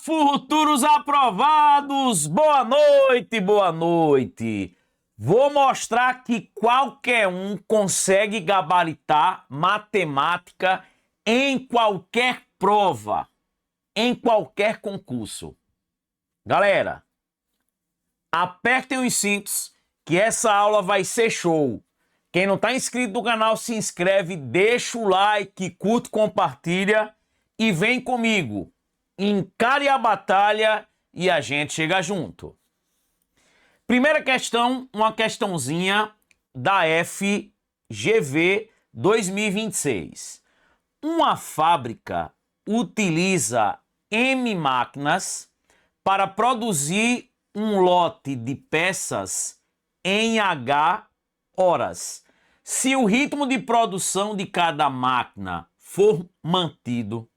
Futuros aprovados! Boa noite, boa noite! Vou mostrar que qualquer um consegue gabaritar matemática em qualquer prova, em qualquer concurso. Galera, apertem os cintos que essa aula vai ser show. Quem não está inscrito no canal, se inscreve, deixa o like, curte, compartilha e vem comigo. Encare a batalha e a gente chega junto. Primeira questão, uma questãozinha da FGV 2026. Uma fábrica utiliza M máquinas para produzir um lote de peças em H horas. Se o ritmo de produção de cada máquina for mantido,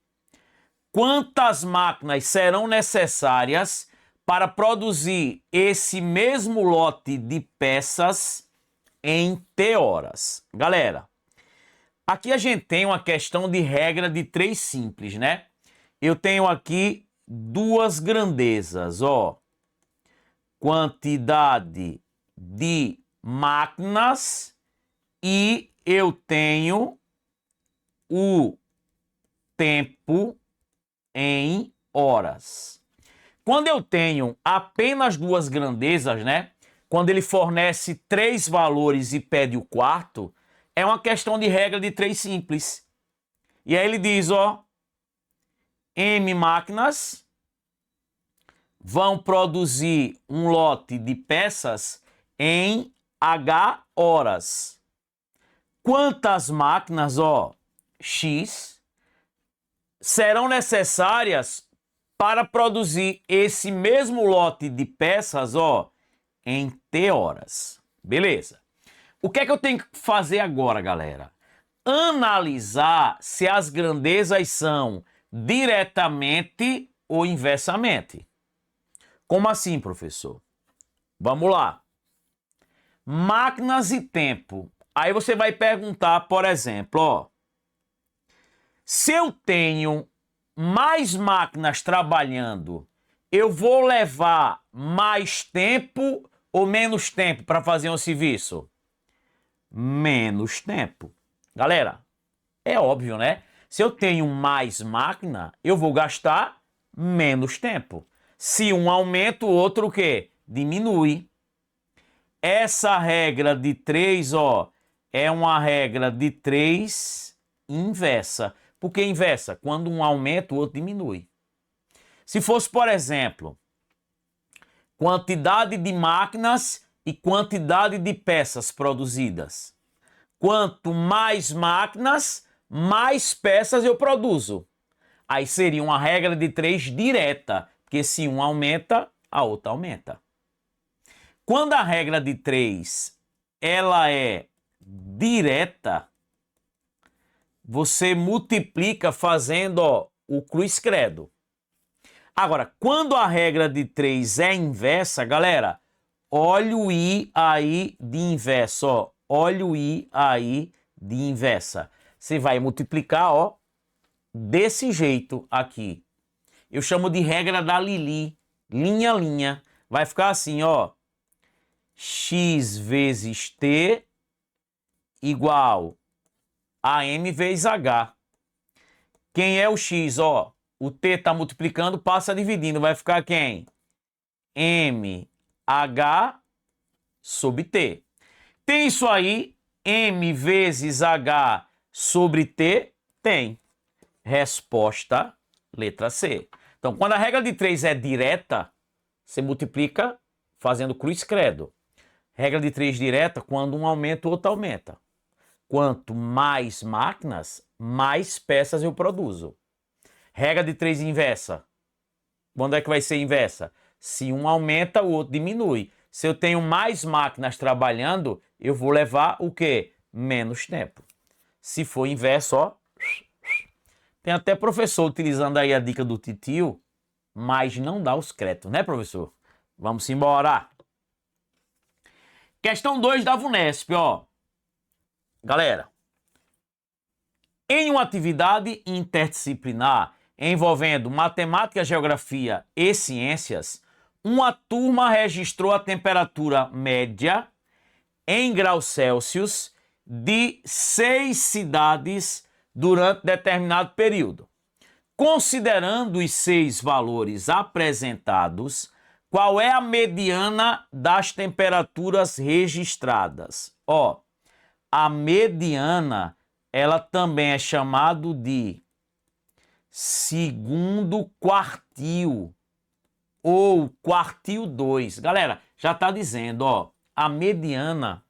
quantas máquinas serão necessárias para produzir esse mesmo lote de peças em T horas? Galera, aqui a gente tem uma questão de regra de 3 simples, né? Eu tenho aqui duas grandezas, ó. Quantidade de máquinas e eu tenho o tempo em horas. Quando eu tenho apenas duas grandezas, né? Quando ele fornece 3 valores e pede o quarto, é uma questão de regra de 3 simples. E aí ele diz, ó, M máquinas vão produzir um lote de peças em H horas. Quantas máquinas, ó, X, serão necessárias para produzir esse mesmo lote de peças, ó, em T horas. Beleza. O que é que eu tenho que fazer agora, galera? Analisar se as grandezas são diretamente ou inversamente. Como assim, professor? Vamos lá. Máquinas e tempo. Aí você vai perguntar, por exemplo, ó, se eu tenho mais máquinas trabalhando, eu vou levar mais tempo ou menos tempo para fazer um serviço? Menos tempo. Galera, é óbvio, né? Se eu tenho mais máquina, eu vou gastar menos tempo. Se um aumenta, o outro o quê? Diminui. Essa regra de 3, ó, é uma regra de 3 inversa. Por que inversa? Quando um aumenta, o outro diminui. Se fosse, por exemplo, quantidade de máquinas e quantidade de peças produzidas. Quanto mais máquinas, mais peças eu produzo. Aí seria uma regra de 3 direta, porque se um aumenta, a outra aumenta. Quando a regra de 3 ela é direta, você multiplica fazendo, ó, o cruz credo. Agora, quando a regra de 3 é inversa, galera, olha o I aí de inverso, ó. Olha o I aí de inversa. Você vai multiplicar, ó, desse jeito aqui. Eu chamo de regra da Lili, linha a linha. Vai ficar assim, ó. X vezes T igual a M vezes H. Quem é o X, ó? O T está multiplicando, passa dividindo. Vai ficar quem? MH sobre T. Tem isso aí? M vezes H sobre T? Tem. Resposta, letra C. Então, quando a regra de 3 é direta, você multiplica fazendo cruz credo. Regra de 3 direta, quando um aumenta, o outro aumenta. Quanto mais máquinas, mais peças eu produzo. Regra de 3 inversa. Quando é que vai ser inversa? Se um aumenta, o outro diminui. Se eu tenho mais máquinas trabalhando, eu vou levar o quê? Menos tempo. Se for inverso, ó. Tem até professor utilizando aí a dica do titio, mas não dá os créditos, né, professor? Vamos embora. Questão 2 da VUNESP, ó. Galera, em uma atividade interdisciplinar envolvendo matemática, geografia e ciências, uma turma registrou a temperatura média em graus Celsius de 6 cidades durante determinado período. Considerando os 6 valores apresentados, qual é a mediana das temperaturas registradas? Ó, a mediana, ela também é chamado de segundo quartil ou quartil 2. Galera, já está dizendo, ó, a mediana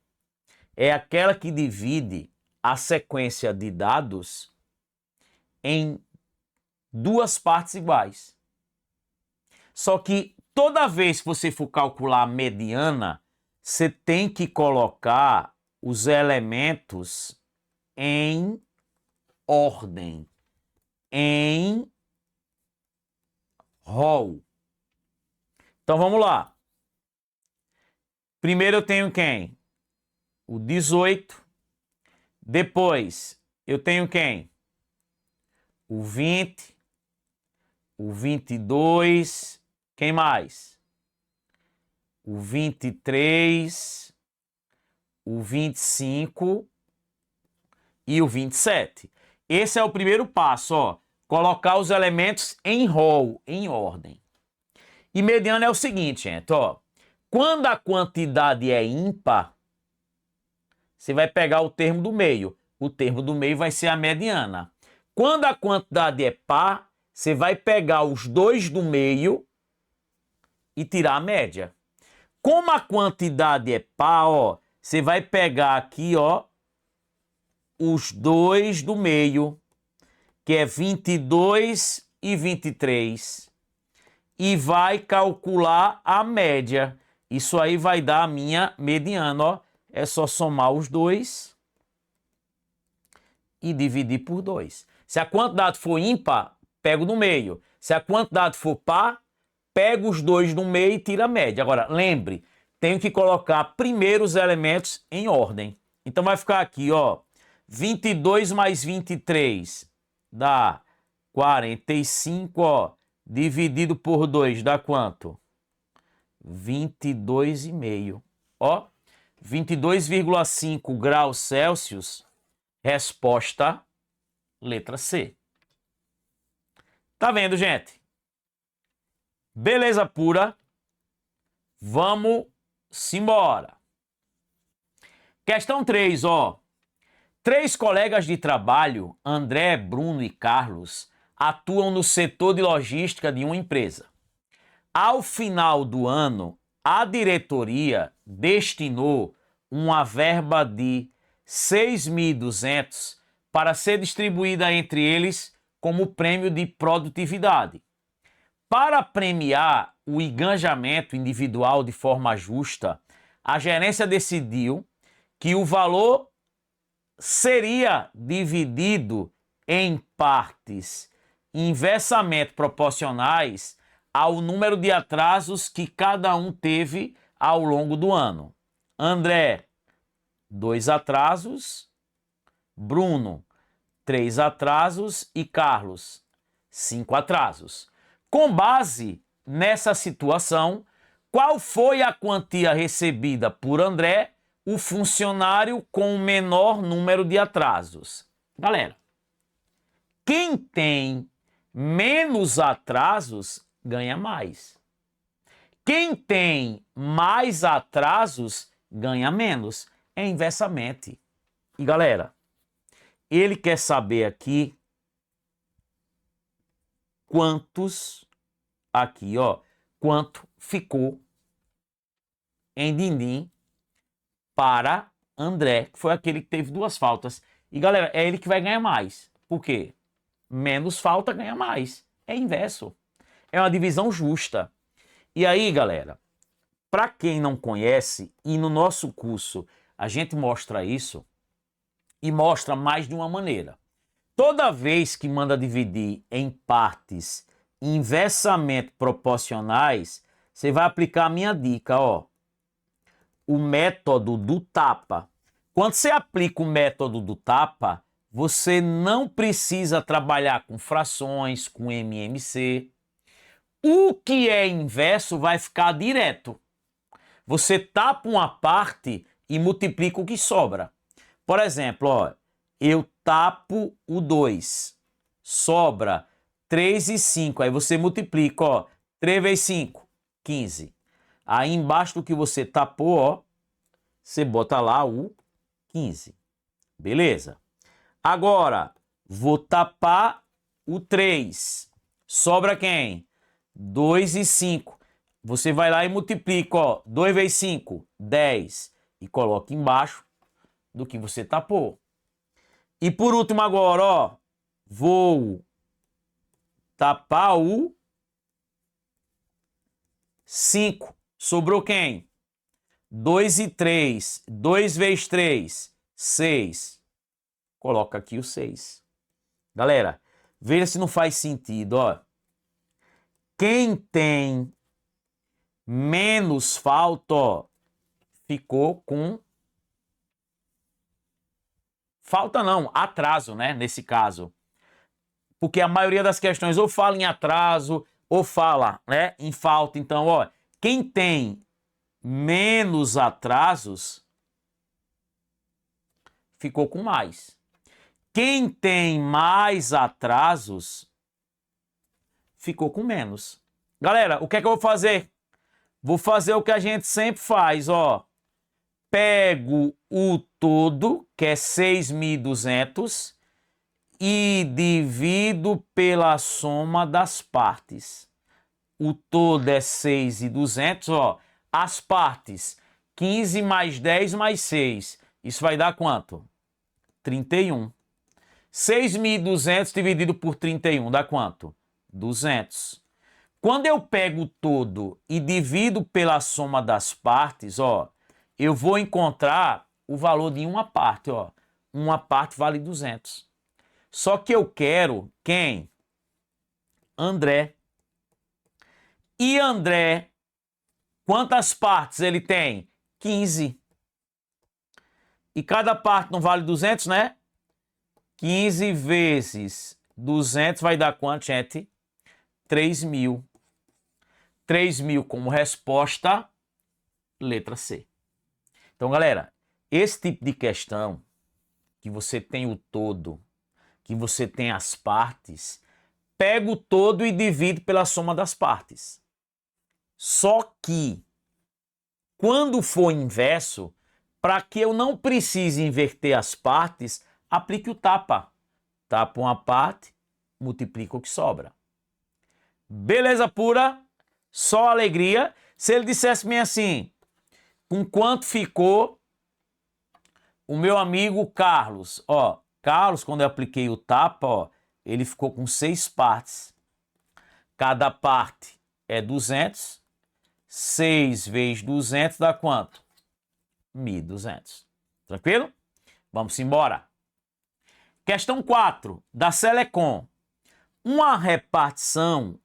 é aquela que divide a sequência de dados em 2 partes iguais. Só que toda vez que você for calcular a mediana, você tem que colocar os elementos em ordem, em rol. Então vamos lá. Primeiro eu tenho quem? O 18. Depois eu tenho quem? O 20. O 22. Quem mais? O 23. O 25 e o 27. Esse é o primeiro passo, ó. Colocar os elementos em rol, em ordem. E mediana é o seguinte, gente, ó. Quando a quantidade é ímpar, você vai pegar o termo do meio. O termo do meio vai ser a mediana. Quando a quantidade é par, você vai pegar os 2 do meio e tirar a média. Como a quantidade é par, ó, você vai pegar aqui, ó, os 2 do meio, que é 22 e 23, e vai calcular a média. Isso aí vai dar a minha mediana, ó. É só somar os 2 e dividir por 2. Se a quantidade for ímpar, pego no meio. Se a quantidade for par, pego os 2 no meio e tira a média. Agora, lembre, tenho que colocar primeiro os elementos em ordem. Então vai ficar aqui, ó, 22 mais 23 dá 45, ó, dividido por 2 dá quanto? 22,5. Ó, 22,5 graus Celsius, resposta letra C. Tá vendo, gente? Beleza pura? Vamos embora. Questão 3, ó. 3 colegas de trabalho, André, Bruno e Carlos, atuam no setor de logística de uma empresa. Ao final do ano, a diretoria destinou uma verba de 6.200 para ser distribuída entre eles como prêmio de produtividade. Para premiar o engajamento individual de forma justa, a gerência decidiu que o valor seria dividido em partes inversamente proporcionais ao número de atrasos que cada um teve ao longo do ano. André, 2 atrasos. Bruno, 3 atrasos. E Carlos, 5 atrasos. Com base nessa situação, qual foi a quantia recebida por André, o funcionário com o menor número de atrasos? Galera, quem tem menos atrasos ganha mais. Quem tem mais atrasos ganha menos. É inversamente. E galera, ele quer saber aqui quantos, aqui ó, quanto ficou em din-din para André, que foi aquele que teve 2 faltas. E galera, é ele que vai ganhar mais. Por quê? Menos falta ganha mais. É inverso. É uma divisão justa. E aí, galera, para quem não conhece, e no nosso curso a gente mostra isso, e mostra mais de uma maneira. Toda vez que manda dividir em partes inversamente proporcionais, você vai aplicar a minha dica, ó. O método do tapa. Quando você aplica o método do tapa, você não precisa trabalhar com frações, com MMC. O que é inverso vai ficar direto. Você tapa uma parte e multiplica o que sobra. Por exemplo, ó, eu tapo o 2, sobra 3 e 5. Aí você multiplica, ó, 3 vezes 5, 15. Aí embaixo do que você tapou, ó, você bota lá o 15. Beleza? Agora, vou tapar o 3. Sobra quem? 2 e 5. Você vai lá e multiplica, ó, 2 vezes 5, 10. E coloca embaixo do que você tapou. E por último agora, ó, vou tapar o 5. Sobrou quem? 2 e 3. 2 vezes 3, 6. Coloca aqui o 6. Galera, veja se não faz sentido, ó. Quem tem menos falta, ó, ficou com... Falta não, atraso, né, nesse caso. Porque a maioria das questões ou fala em atraso ou fala, né, em falta. Então, ó, quem tem menos atrasos ficou com mais. Quem tem mais atrasos ficou com menos. Galera, o que é que eu vou fazer? Vou fazer o que a gente sempre faz, ó. Pego o todo, que é 6.200, e divido pela soma das partes. O todo é 6.200, ó. As partes, 15 mais 10 mais 6. Isso vai dar quanto? 31. 6.200 dividido por 31 dá quanto? 200. Quando eu pego o todo e divido pela soma das partes, ó, eu vou encontrar o valor de uma parte, ó. Uma parte vale 200. Só que eu quero quem? André. E André, quantas partes ele tem? 15. E cada parte não vale 200, né? 15 vezes 200 vai dar quanto, gente? 3.000. 3.000 como resposta, letra C. Então, galera, esse tipo de questão, que você tem o todo, que você tem as partes, pega o todo e divide pela soma das partes. Só que, quando for inverso, para que eu não precise inverter as partes, aplique o tapa. Tapa uma parte, multiplica o que sobra. Beleza pura? Só alegria. Se ele dissesse-me assim, com quanto ficou o meu amigo Carlos? Ó, Carlos, quando eu apliquei o tapa, ó, ele ficou com 6 partes. Cada parte é 200. 6 vezes 200 dá quanto? 1.200. Tranquilo? Vamos embora. Questão 4, da Selecom. Uma repartição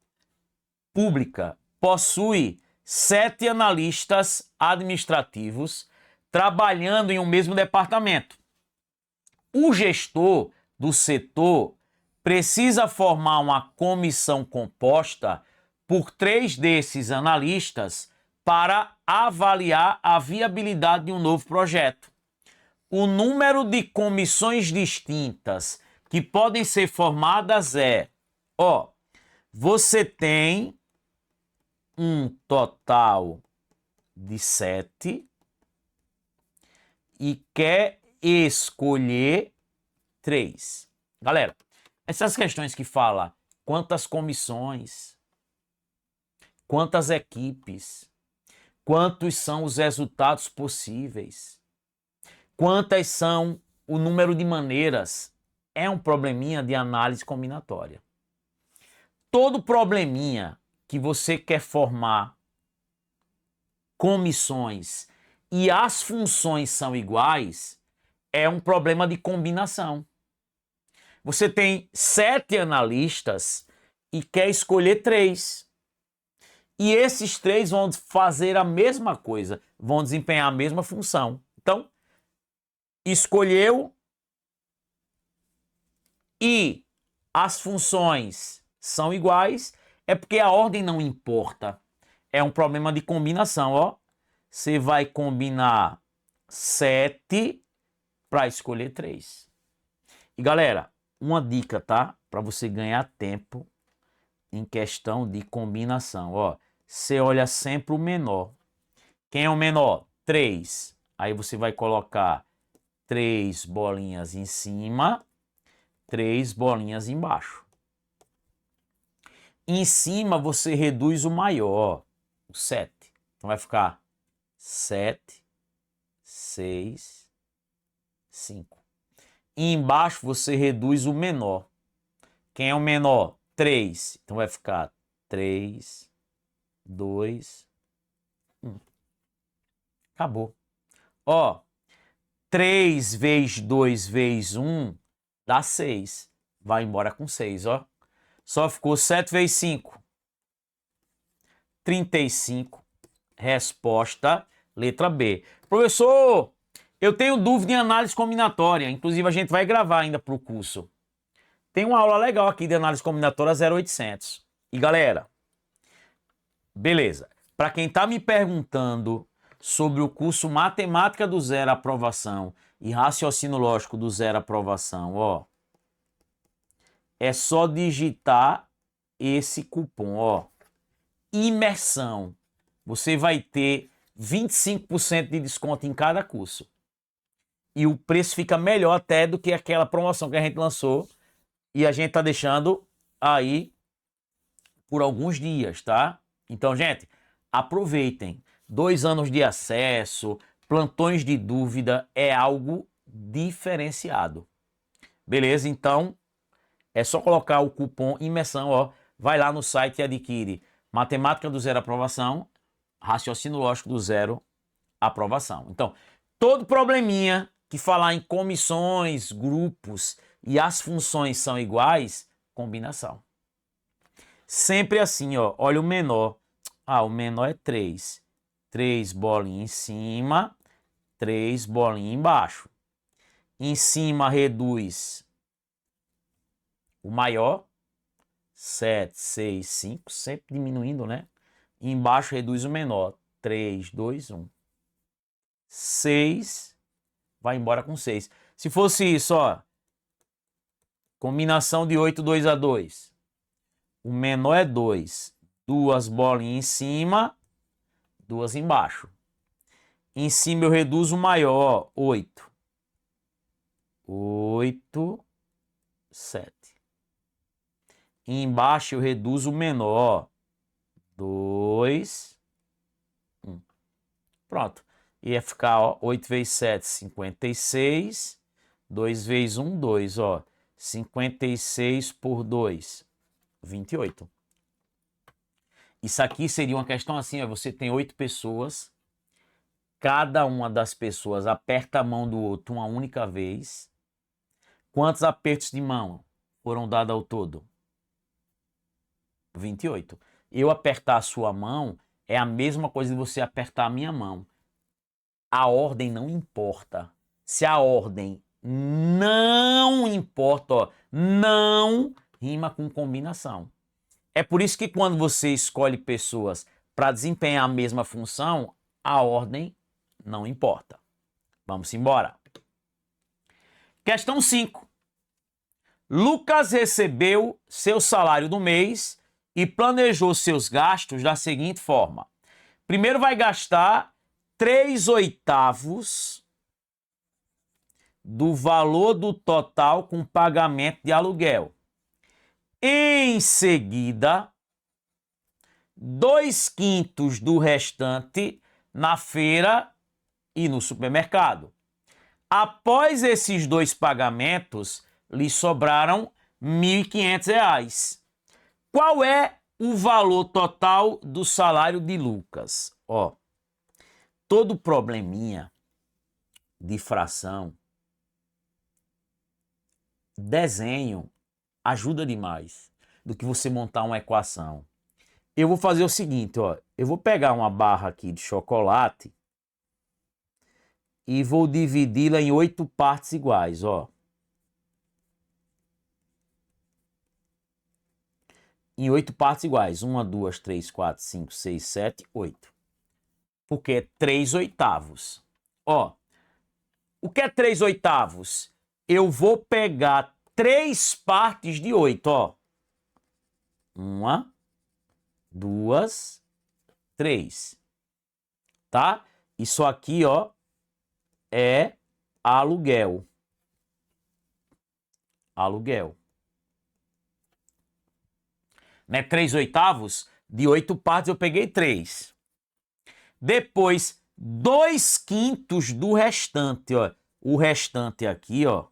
pública possui 7 analistas administrativos trabalhando em um mesmo departamento. O gestor do setor precisa formar uma comissão composta por 3 desses analistas para avaliar a viabilidade de um novo projeto. O número de comissões distintas que podem ser formadas é, ó, você tem um total de 7 e quer escolher 3. Galera, essas questões que falam quantas comissões, quantas equipes, quantos são os resultados possíveis, quantas são o número de maneiras, é um probleminha de análise combinatória. Todo probleminha que você quer formar comissões e as funções são iguais, é um problema de combinação. Você tem 7 analistas e quer escolher 3. E esses 3 vão fazer a mesma coisa, vão desempenhar a mesma função. Então, escolheu e as funções são iguais, é porque a ordem não importa. É um problema de combinação, ó. Você vai combinar 7 para escolher 3. E galera, uma dica, tá? Para você ganhar tempo em questão de combinação, ó. Você olha sempre o menor. Quem é o menor? 3. Aí você vai colocar 3 bolinhas em cima, 3 bolinhas embaixo. Em cima você reduz o maior, o 7. Então vai ficar 7, 6, 5. E embaixo você reduz o menor. Quem é o menor? 3. Então vai ficar 3, 2, 1. Acabou. Ó, 3 vezes 2 vezes 1 dá 6. Vai embora com 6, ó. Só ficou 7 vezes 5. 35. Resposta, letra B. Professor, eu tenho dúvida em análise combinatória. Inclusive, a gente vai gravar ainda para o curso. Tem uma aula legal aqui de análise combinatória 0800. E galera, beleza. Para quem está me perguntando sobre o curso Matemática do Zero Aprovação e Raciocínio Lógico do Zero Aprovação, ó, é só digitar esse cupom, ó, imersão. Você vai ter 25% de desconto em cada curso. E o preço fica melhor até do que aquela promoção que a gente lançou e a gente tá deixando aí por alguns dias, tá? Então, gente, aproveitem. 2 anos de acesso, plantões de dúvida, é algo diferenciado. Beleza? Então, é só colocar o cupom imersão, ó. Vai lá no site e adquire Matemática do Zero Aprovação, Raciocínio Lógico do Zero Aprovação. Então, todo probleminha que falar em comissões, grupos e as funções são iguais, combinação. Sempre assim, ó. Olha o menor. Ah, o menor é 3. 3 bolinhas em cima, 3 bolinhas embaixo. Em cima reduz o maior, 7, 6, 5, sempre diminuindo, né? E embaixo reduz o menor, 3, 2, 1. 6, vai embora com 6. Se fosse isso, ó, combinação de 8, 2 a 2. O menor é 2. 2 bolinhas em cima, 2 embaixo. Em cima eu reduzo o maior, 8. 8, 7. E embaixo eu reduzo o menor, 2, 1. Pronto. Ia ficar, ó, 8 vezes 7, 56. 2 vezes 1, 2, ó. 56 por 2, 28. Isso aqui seria uma questão assim, ó. Você tem 8 pessoas. Cada uma das pessoas aperta a mão do outro uma única vez. Quantos apertos de mão foram dados ao todo? 28. Eu apertar a sua mão é a mesma coisa de você apertar a minha mão. A ordem não importa. Se a ordem não importa, ó, não rima com combinação. É por isso que quando você escolhe pessoas para desempenhar a mesma função, a ordem não importa. Vamos embora. Questão 5. Lucas recebeu seu salário do mês e planejou seus gastos da seguinte forma. Primeiro vai gastar 3/8 do valor do total com pagamento de aluguel. Em seguida, 2/5 do restante na feira e no supermercado. Após esses 2 pagamentos, lhe sobraram R$ 1.500. Qual é o valor total do salário de Lucas? Ó, todo probleminha de fração, desenho ajuda demais do que você montar uma equação. Eu vou fazer o seguinte, ó, eu vou pegar uma barra aqui de chocolate e vou dividi-la em 8 partes iguais, ó. em 8 partes iguais. 1, 2, 3, 4, 5, 6, 7, 8. Porque é 3 oitavos. Ó, o que é 3 oitavos? Eu vou pegar 3 partes de 8, ó. 1, 2, 3. Tá? Isso aqui, ó, é aluguel. Aluguel. Né? 3 oitavos? De 8 partes eu peguei 3. Depois, 2/5 do restante, ó. O restante aqui, ó,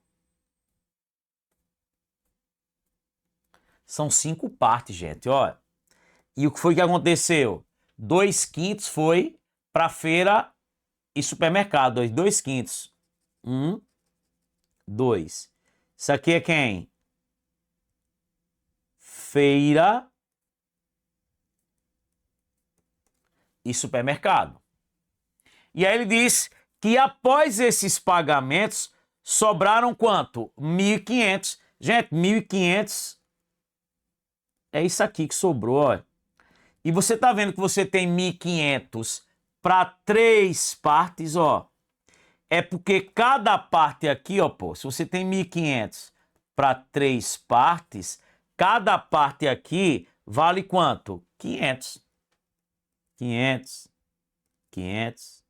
são 5 partes, gente, ó. E o que foi que aconteceu? 2/5 foi para feira e supermercado. 2/5. 1, 2. Isso aqui é quem? Feira e supermercado. E aí ele diz que após esses pagamentos, sobraram quanto? 1.500. Gente, 1.500 é isso aqui que sobrou, ó. E você tá vendo que você tem 1.500 para 3 partes, ó. É porque cada parte aqui, ó, pô, se você tem 1.500 para 3 partes, cada parte aqui vale quanto? 500. 500, 500,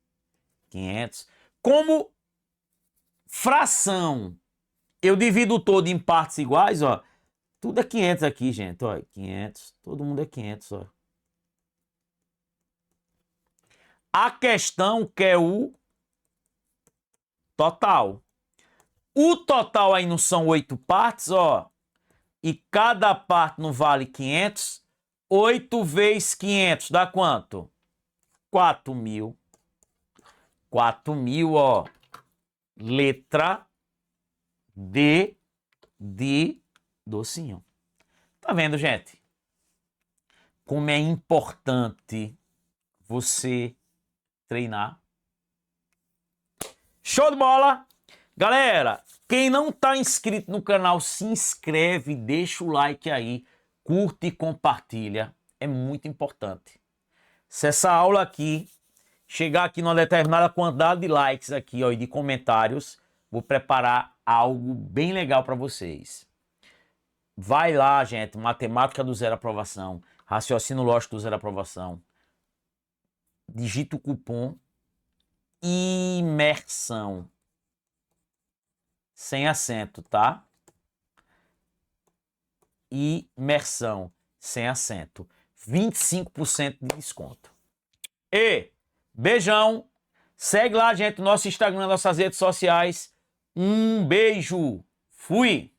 500. Como fração, eu divido todo em partes iguais, ó. Tudo é 500 aqui, gente, ó. 500, todo mundo é 500, ó. A questão que é o total. O total aí não são 8 partes, ó. E cada parte não vale 500. 8 vezes 500 dá quanto? 4.000. 4.000, ó. Letra D de docinho. Tá vendo, gente? Como é importante você treinar. Show de bola! Galera, quem não tá inscrito no canal, se inscreve, deixa o like aí, curte e compartilha. É muito importante. Se essa aula aqui chegar aqui numa determinada quantidade de likes aqui, ó, e de comentários, vou preparar algo bem legal para vocês. Vai lá, gente, matemática do zero aprovação, raciocínio lógico do zero aprovação. Digita o cupom imersão. Sem acento, tá? Imersão, sem acento. 25% de desconto. E beijão. Segue lá, gente, no nosso Instagram, nossas redes sociais. Um beijo. Fui.